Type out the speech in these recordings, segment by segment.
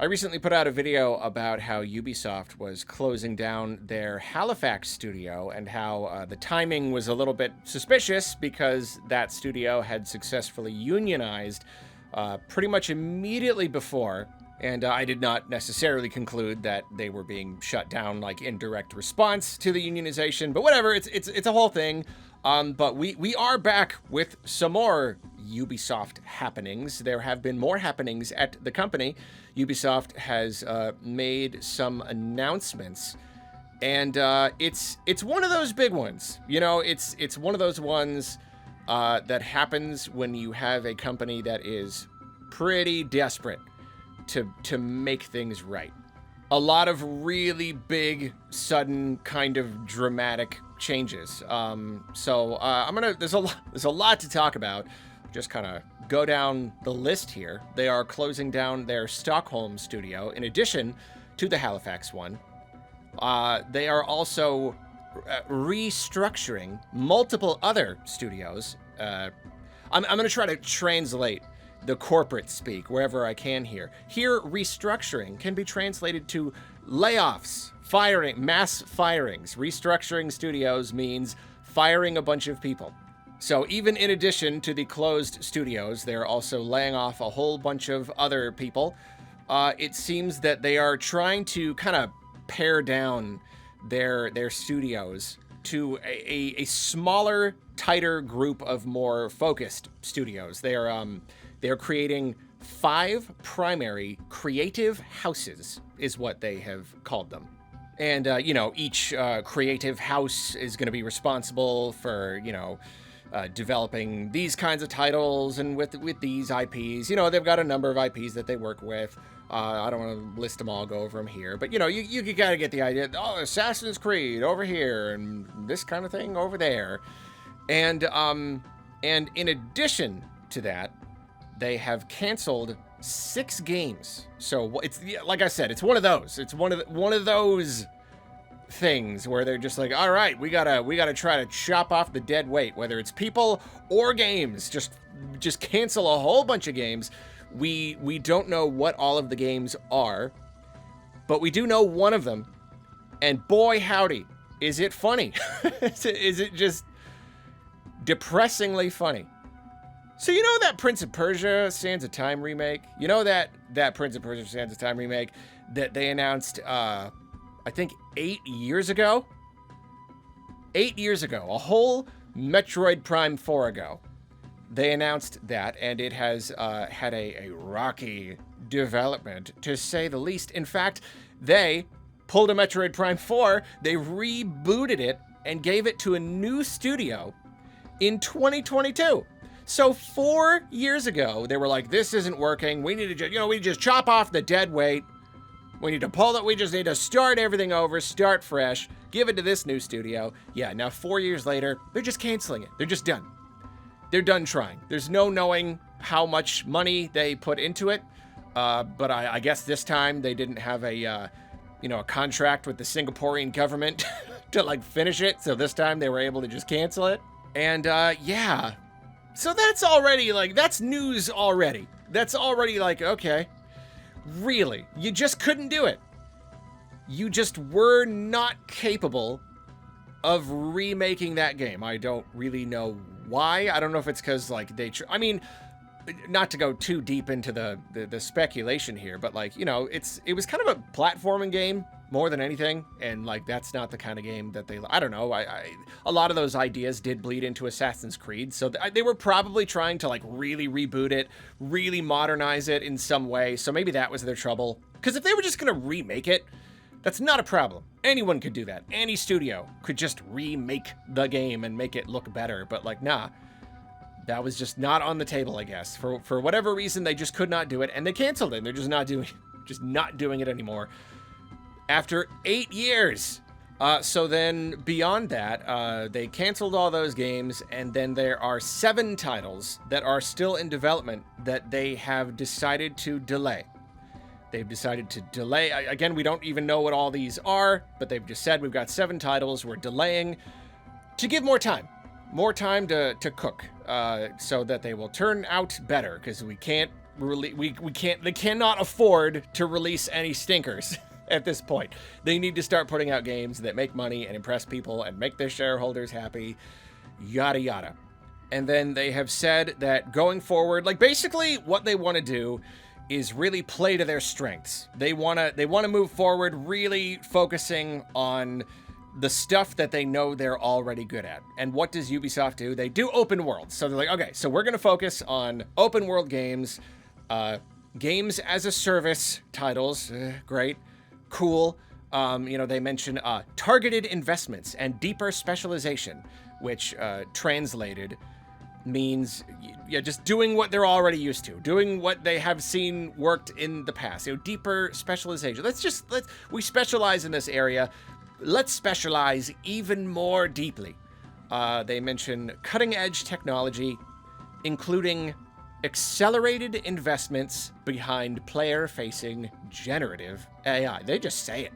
I recently put out a video about how Ubisoft was closing down their Halifax studio and how the timing was a little bit suspicious because that studio had successfully unionized pretty much immediately before. And I did not necessarily conclude that they were being shut down like in direct response to the unionization, but whatever, it's a whole thing. But we are back with some more Ubisoft happenings. There have been more happenings at the company. Ubisoft has made some announcements, and it's one of those big ones. You know, it's one of those ones that happens when you have a company that is pretty desperate to make things right. A lot of really big, sudden, kind of dramatic changes. There's a lot to talk about. Just kind of go down the list here. They are closing down their Stockholm studio in addition to the Halifax one. They are also restructuring multiple other studios. I'm going to try to translate the corporate speak wherever I can here. Here, restructuring can be translated to layoffs, firing, mass firings. Restructuring studios means firing a bunch of people. So even in addition to the closed studios, they're also laying off a whole bunch of other people. It seems that they are trying to kind of pare down their studios to a smaller, tighter group of more focused studios. They're creating 5 primary creative houses, is what they have called them. And, each creative house is going to be responsible for, developing these kinds of titles and with these IPs. You know, they've got a number of IPs that they work with. I don't want to list them all, go over them here. But, you gotta get the idea. Oh, Assassin's Creed over here and this kind of thing over there. And in addition to that, they have canceled 6 games. So it's, like I said, it's one of those. It's one of those things where they're just like, all right, we gotta try to chop off the dead weight, whether it's people or games. Just cancel a whole bunch of games. We don't know what all of the games are, but we do know one of them, and boy howdy, is it funny. Is it just depressingly funny. So you know that Prince of Persia Sands of Time remake? You know that Prince of Persia Sands of Time remake that they announced, I think 8 years ago? 8 years ago, a whole Metroid Prime 4 ago. They announced that, and it has had a rocky development, to say the least. In fact, they pulled a Metroid Prime 4, they rebooted it, and gave it to a new studio in 2022. So 4 years ago, they were like, this isn't working. We need to, we just chop off the dead weight. We need to pull it. We just need to start everything over, start fresh, give it to this new studio. Yeah, now 4 years later, they're just canceling it. They're just done. They're done trying. There's no knowing how much money they put into it. But I guess this time they didn't have a contract with the Singaporean government to finish it. So this time they were able to just cancel it. And yeah. So that's already that's news already. That's already okay. Really, you just couldn't do it. You just were not capable of remaking that game. I don't really know why. I don't know if it's because not to go too deep into the speculation here, but it was kind of a platforming game more than anything, and that's not the kind of game that I don't know. A lot of those ideas did bleed into Assassin's Creed, so they were probably trying to really reboot it, really modernize it in some way. So maybe that was their trouble. Because if they were just gonna remake it, that's not a problem. Anyone could do that. Any studio could just remake the game and make it look better. But nah, that was just not on the table, I guess. For whatever reason, they just could not do it, and they canceled it. And they're just not doing it anymore. After 8 years. So then beyond that, they canceled all those games, and then there are 7 titles that are still in development that they have decided to delay. They've decided to delay. Again, we don't even know what all these are, but they've just said we've got 7 titles we're delaying to give more time to cook, so that they will turn out better, because we can't they cannot afford to release any stinkers at this point. They need to start putting out games that make money and impress people and make their shareholders happy, yada yada. And then they have said that going forward, like basically what they want to do is really play to their strengths. They want to move forward really focusing on the stuff that they know they're already good at. And what does Ubisoft do? They do open world. So they're like, okay, so we're going to focus on open world games, games as a service titles. Great. Cool. They mention targeted investments and deeper specialization, which translated means just doing what they're already used to, doing what they have seen worked in the past. Deeper specialization. We specialize in this area. Let's specialize even more deeply. They mention cutting edge technology, including accelerated investments behind player facing generative AI. They just say it.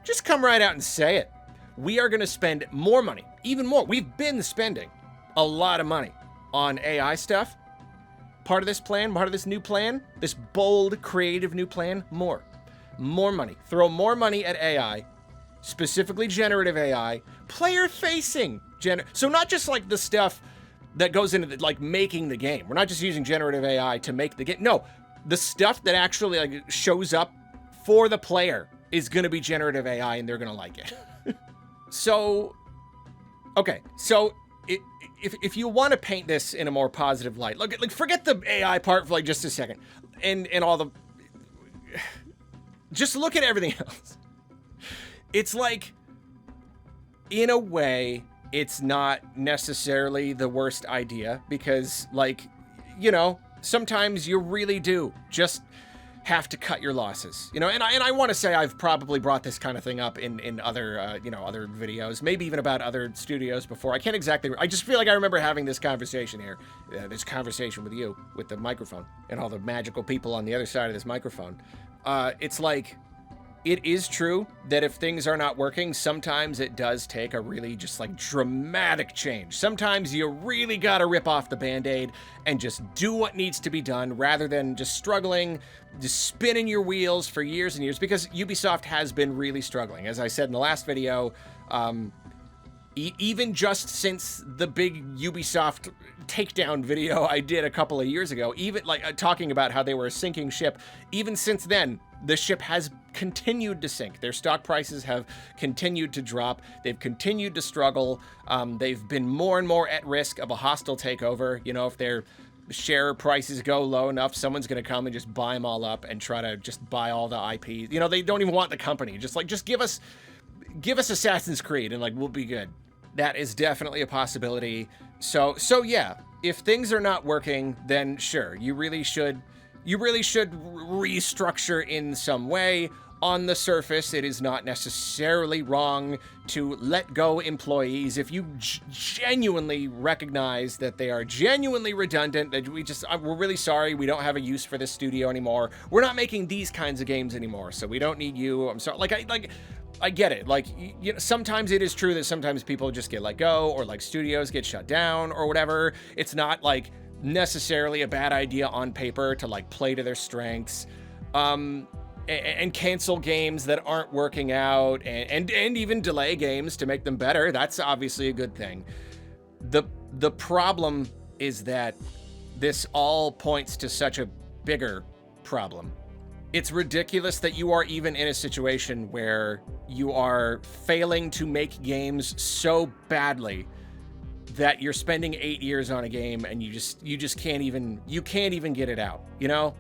Just come right out and say it. We are going to spend more money, even more. We've been spending a lot of money on AI stuff. Part of this plan, part of this new plan, this bold, creative new plan, more money. Throw more money at AI, specifically generative AI, player-facing. So not just like the stuff that goes into like making the game. We're not just using generative AI to make the game. No, the stuff that actually like shows up for the player is going to be generative AI, and they're going to like it. So, okay, so if you want to paint this in a more positive light, like forget the AI part for like just a second, and all the, just look at everything else. It's like, in a way, it's not necessarily the worst idea because, like, sometimes you really do just have to cut your losses, and I want to say I've probably brought this kind of thing up in other, other videos, maybe even about other studios before. I can't exactly, I just feel like I remember having this conversation here, this conversation with you, with the microphone and all the magical people on the other side of this microphone. It's like, it is true that if things are not working, sometimes it does take a really just like dramatic change. Sometimes you really got to rip off the Band-Aid and just do what needs to be done rather than just struggling, just spinning your wheels for years and years, because Ubisoft has been really struggling. As I said in the last video, even just since the big Ubisoft takedown video I did a couple of years ago, even like talking about how they were a sinking ship, even since then, the ship has continued to sink. Their stock prices have continued to drop. They've continued to struggle. They've been more and more at risk of a hostile takeover. If their share prices go low enough, someone's going to come and just buy them all up and try to just buy all the IPs. They don't even want the company. Just give us Assassin's Creed and like we'll be good. That is definitely a possibility. So yeah, if things are not working, then sure, you really should restructure in some way. On the surface, it is not necessarily wrong to let go employees if you genuinely recognize that they are genuinely redundant, that we're really sorry, we don't have a use for this studio anymore. We're not making these kinds of games anymore, so we don't need you. I'm sorry. I get it. Like, sometimes it is true that sometimes people just get let go, or like studios get shut down or whatever. It's not like necessarily a bad idea on paper to like play to their strengths, and cancel games that aren't working out, and even delay games to make them better. That's obviously a good thing. The problem is that this all points to such a bigger problem. It's ridiculous that you are even in a situation where you are failing to make games so badly that you're spending 8 years on a game and you just can't even get it out,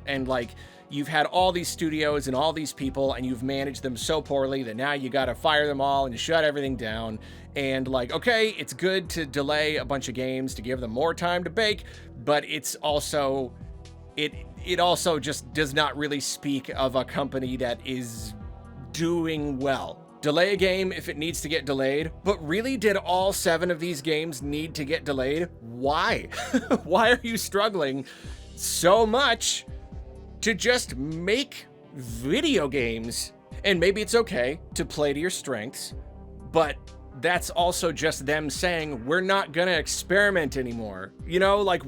and like, you've had all these studios and all these people and you've managed them so poorly that now you got to fire them all and shut everything down. And like, okay, it's good to delay a bunch of games to give them more time to bake, but it's also, it also just does not really speak of a company that is doing well. Delay a game if it needs to get delayed, but really, did all 7 of these games need to get delayed? Why? Why are you struggling so much to just make video games? And maybe it's okay to play to your strengths, but that's also just them saying, we're not gonna experiment anymore. You know, like,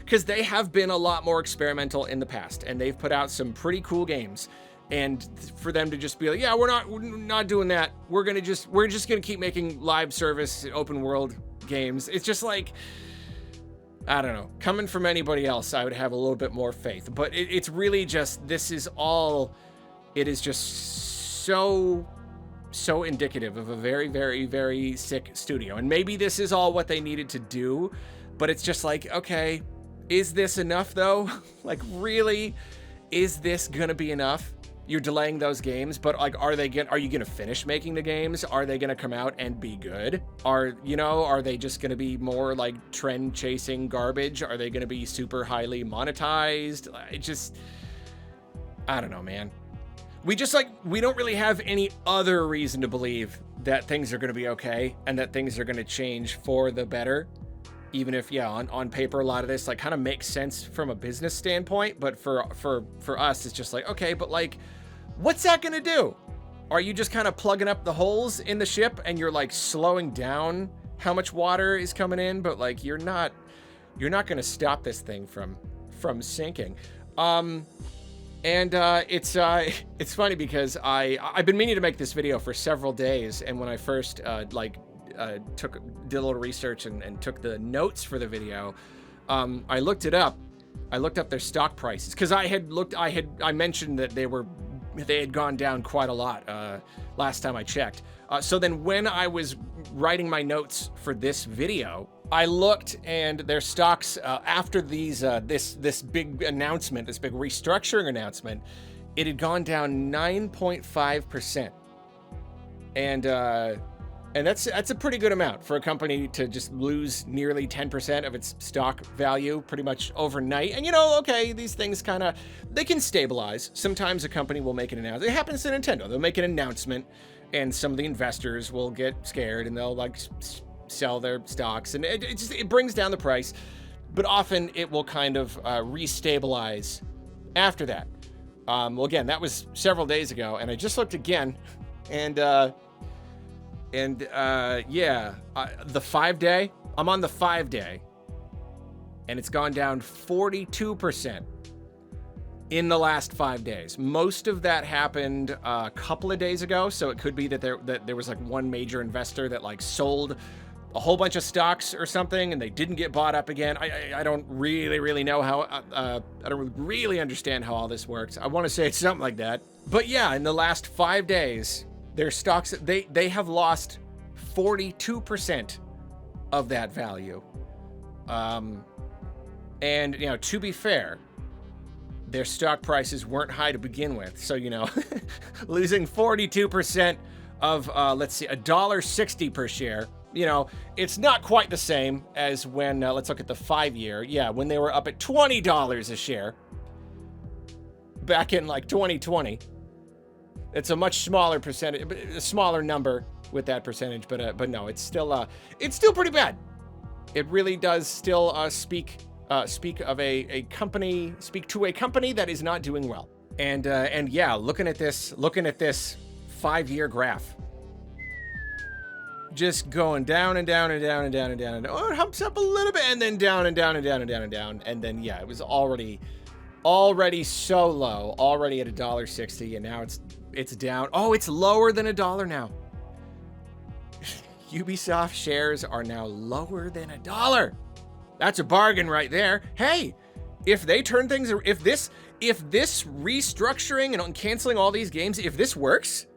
because they have been a lot more experimental in the past, and they've put out some pretty cool games. And for them to just be like, yeah, we're not doing that. We're just gonna keep making live service open world games. It's just like, I don't know. Coming from anybody else, I would have a little bit more faith. But it's really just, it is just so indicative of a very, very, very sick studio. And maybe this is all what they needed to do, but it's just like, okay, is this enough though? Like, really, is this gonna be enough? You're delaying those games, but like, are you gonna finish making the games? Are they gonna come out and be good? Are they just gonna be more like trend chasing garbage? Are they gonna be super highly monetized? I don't know, man. We don't really have any other reason to believe that things are gonna be okay and that things are gonna change for the better. Even if, yeah, on paper, a lot of this like kind of makes sense from a business standpoint, but for us, it's just like, okay, but like, what's that gonna do? Are you just kind of plugging up the holes in the ship and you're like slowing down how much water is coming in, but like you're not gonna stop this thing from sinking. It's funny because I've been meaning to make this video for several days, and when I first did a little research and took the notes for the video, I looked it up. I looked up their stock prices because I mentioned that they had gone down quite a lot last time I checked. So then when I was writing my notes for this video, I looked, and their stocks after this big announcement, this big restructuring announcement, it had gone down 9.5%, and that's a pretty good amount for a company to just lose nearly 10% of its stock value pretty much overnight. And okay, these things they can stabilize. Sometimes a company will make an announcement. It happens to Nintendo. They'll make an announcement, and some of the investors will get scared, and they'll like sell their stocks, and it brings down the price. But often it will kind of restabilize after that. Well, again, that was several days ago, and I just looked again, and the 5-day, I'm on the 5-day, and it's gone down 42% in the last 5 days. Most of that happened a couple of days ago, so it could be that there was like one major investor that like sold a whole bunch of stocks or something, and they didn't get bought up again. I don't really know how, I don't really understand how all this works. I want to say it's something like that. But yeah, in the last 5 days, their stocks, they have lost 42% of that value. And to be fair, their stock prices weren't high to begin with. So, losing 42% of, let's see, $1.60 per share, it's not quite the same as when, let's look at the 5-year. Yeah, when they were up at $20 a share back in like 2020. It's a much smaller percentage, a smaller number with that percentage, but no, it's still pretty bad. It really does still speak to a company that is not doing well. And yeah, looking at this 5-year graph, just going down and down and down and down and down, and it humps up a little bit, and then down and down and down and down and down, and then yeah, it was already so low, already at $1.60, and now it's down. Oh, it's lower than $1 now. Ubisoft shares are now lower than $1. That's a bargain right there. Hey, if they turn things, if this restructuring and canceling all these games, if this works,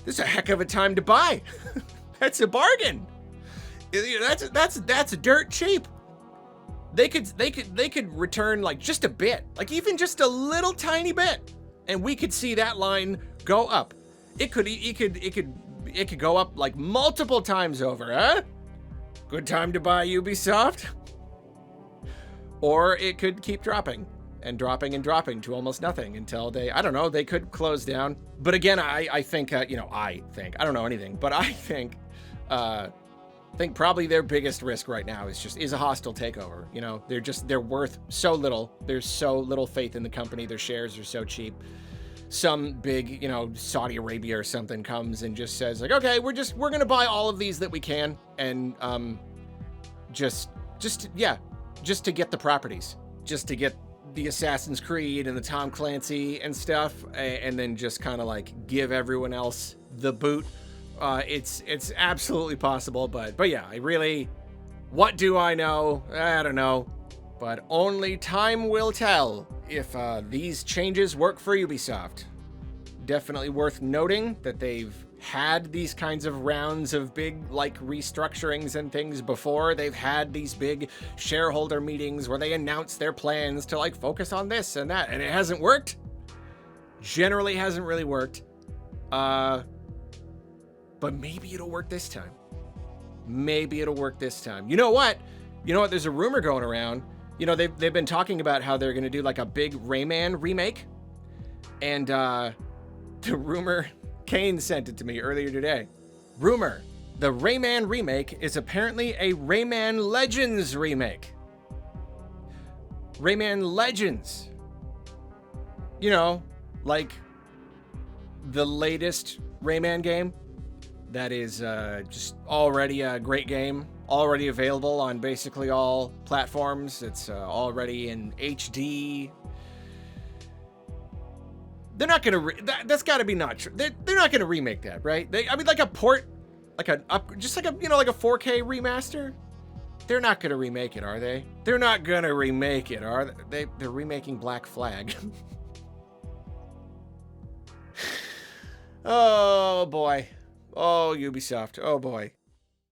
this is a heck of a time to buy. That's a bargain. That's dirt cheap. They could return like just a bit, like even just a little tiny bit, and we could see that line go up. It could go up like multiple times over, huh? Good time to buy Ubisoft. Or it could keep dropping and dropping and dropping to almost nothing until they could close down. But again, I think, I don't know anything, but I think probably their biggest risk right now is a hostile takeover. They're worth so little. There's so little faith in the company. Their shares are so cheap. some big, Saudi Arabia or something comes and just says like, okay, we're going to buy all of these that we can. And, just to get the properties, just to get the Assassin's Creed and the Tom Clancy and stuff, and then just kind of like give everyone else the boot. It's absolutely possible, but yeah, what do I know? I don't know, but only time will tell if these changes work for Ubisoft. Definitely worth noting that they've had these kinds of rounds of big like restructurings and things before. They've had these big shareholder meetings where they announce their plans to like focus on this and that, and it hasn't worked. Generally hasn't really worked. But maybe it'll work this time. Maybe it'll work this time. You know what? There's a rumor going around. They've been talking about how they're going to do like a big Rayman remake. And the rumor, Kane sent it to me earlier today. Rumor, the Rayman remake is apparently a Rayman Legends remake. Rayman Legends. Like the latest Rayman game that is just already a great game, already available on basically all platforms. It's already in HD. They're not gonna. That's got to be not true. They're not gonna remake that, right? Like a port, like just like a like a 4K remaster. They're not gonna remake it, are they? They're not gonna remake it, are they? They're remaking Black Flag. Oh boy. Oh, Ubisoft. Oh boy.